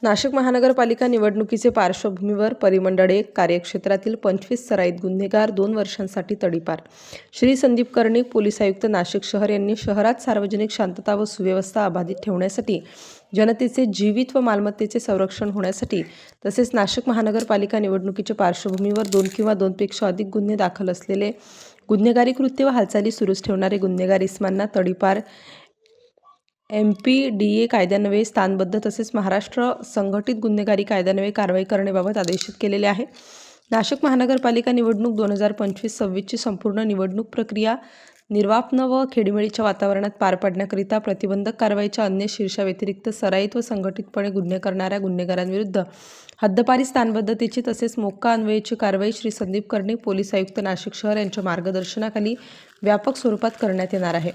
नाशिक महानगरपालिका निवडणुकीचे पार्श्वभूमीवर परिमंडळ 1 कार्यक्षेत्रातील 25 सराईत गुन्हेगार 2 वर्षांसाठी तडीपार. श्री संदीप कर्णिक, पोलीस आयुक्त नाशिक शहर यांनी शहरात सार्वजनिक शांतता व सुव्यवस्था अबाधित ठेवण्यासाठी, जनतेचे जीवित व मालमत्तेचे संरक्षण होण्यासाठी तसेच नाशिक महानगरपालिका निवडणुकीच्या पार्श्वभूमीवर 2 किंवा 2पेक्षा अधिक गुन्हे दाखल असलेले, गुन्हेगारी कृत्य व हालचाली सुरूच ठेवणारे गुन्हेगार इसमांना तडीपार MPDA कायद्यान्वये स्थानबद्ध तसेच महाराष्ट्र संघटित गुन्हेगारी कायद्यान्वये कारवाई करण्याबाबत आदेशित केलेले आहे. नाशिक महानगरपालिका निवडणूक 2025-26ची संपूर्ण निवडणूक प्रक्रिया निर्वापन व खेडीमेळीच्या वातावरणात पार पाडण्याकरिता प्रतिबंधक कारवाईच्या अन्य शीर्षाव्यतिरिक्त सराईत व संघटितपणे गुन्हे करणाऱ्या गुन्हेगारांविरुद्ध हद्दपारी स्थानबद्धतेची तसेच मोक्का अन्वयेची कारवाई श्री संदीप कर्णिक, पोलीस आयुक्त नाशिक शहर यांच्या मार्गदर्शनाखाली व्यापक स्वरूपात करण्यात येणार आहे.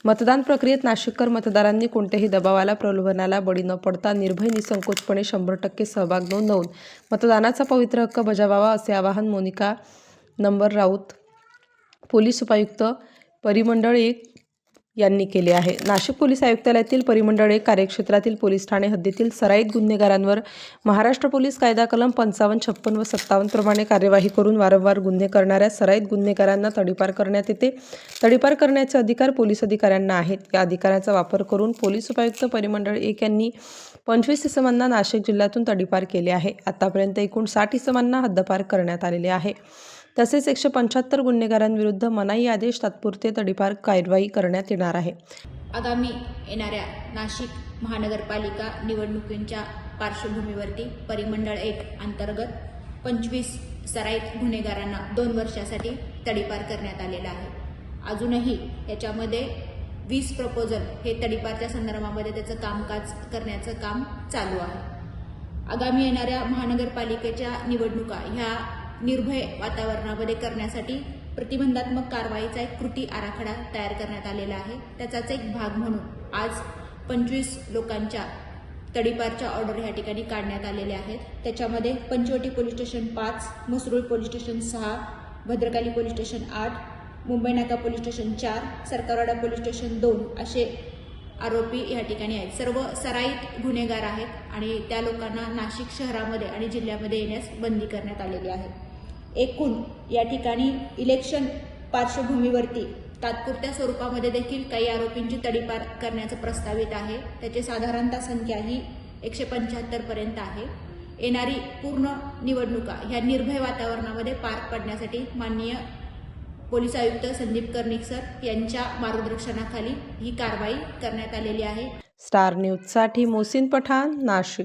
मतदान प्रक्रियेत नाशिककर मतदारांनी कोणत्याही दबावाला, प्रलोभनाला बळी न पडता निर्भय निसंकोचपणे 100% सहभाग नोंदवून मतदानाचा पवित्र हक्क बजावावा, असे आवाहन मोनिका नंबर राऊत, पोलीस उपायुक्त, परिमंडळ 1 यांनी केले आहे. नाशिक पोलीस आयुक्तालयातील परिमंडळ 1 कार्यक्षेत्रातील पोलीस ठाणे हद्दीतील सराईत गुन्हेगारांवर महाराष्ट्र पोलीस कायदा कलम 55, 56 व 57 प्रमाणे कार्यवाही करून वारंवार गुन्हे करणाऱ्या सराईत गुन्हेगारांना तडीपार करण्यात येते. तडीपार करण्याचे अधिकार पोलीस अधिकाऱ्यांना आहेत. या अधिकाराचा वापर करून पोलीस उपायुक्त परिमंडळ 1 यांनी 25 इसमांना नाशिक जिल्ह्यातून तडीपार केले आहे. आतापर्यंत एकूण 60 इसमांना हद्दपार करण्यात आलेले आहे. तसेच 175 गुन्हेगारांविरुद्ध मनाई आदेश, तात्पुरते तडीपार कारवाई करण्यात येणार आहे. आगामी येणाऱ्या नाशिक महानगरपालिका निवडणुकींच्या पार्श्वभूमीवरती परिमंडळ 1 अंतर्गत 25 सराईत गुन्हेगारांना 2 वर्षासाठी तडीपार करण्यात आलेला आहे. अजूनही याच्यामध्ये 20 प्रपोजल हे तडीपारच्या संदर्भामध्ये त्याचं कामकाज करण्याचं काम चालू आहे. आगामी येणाऱ्या महानगरपालिकेच्या निवडणुका ह्या निर्भय वातावरणामध्ये करण्यासाठी प्रतिबंधात्मक कारवाईचा एक कृती आराखडा तयार करण्यात आलेला आहे. त्याचाच एक भाग म्हणून आज 25 लोकांच्या तडीपारच्या ऑर्डर ह्या ठिकाणी काढण्यात आलेल्या आहेत. त्याच्यामध्ये Panchavati police station 5, Masrul police station 6, Bhadrakali police station 8, Mumbai Naka police station 4, Sarkarwada police station 2 असे आरोपी या ठिकाणी आहेत. सर्व सराईत गुन्हेगार आहेत आणि त्या लोकांना नाशिक शहरामध्ये आणि जिल्ह्यामध्ये येण्यास बंदी करण्यात आलेली आहे. एकूण या ठिकाणी इलेक्शन पार्श्वभूमीवरती तात्पुरत्या स्वरूपामध्ये देखील काही आरोपींची तडीपार करण्याचं प्रस्तावित आहे. त्याची साधारणतः संख्या ही 175 पर्यंत आहे. येणारी पूर्ण निवडणुका ह्या निर्भय वातावरणामध्ये पार पडण्यासाठी माननीय पोलीस आयुक्त संदीप कर्णिक सर यांच्या मार्गदर्शनाखाली ही कारवाई करण्यात आलेली आहे. स्टार न्यूजसाठी मोहसिन पठाण, नाशिक.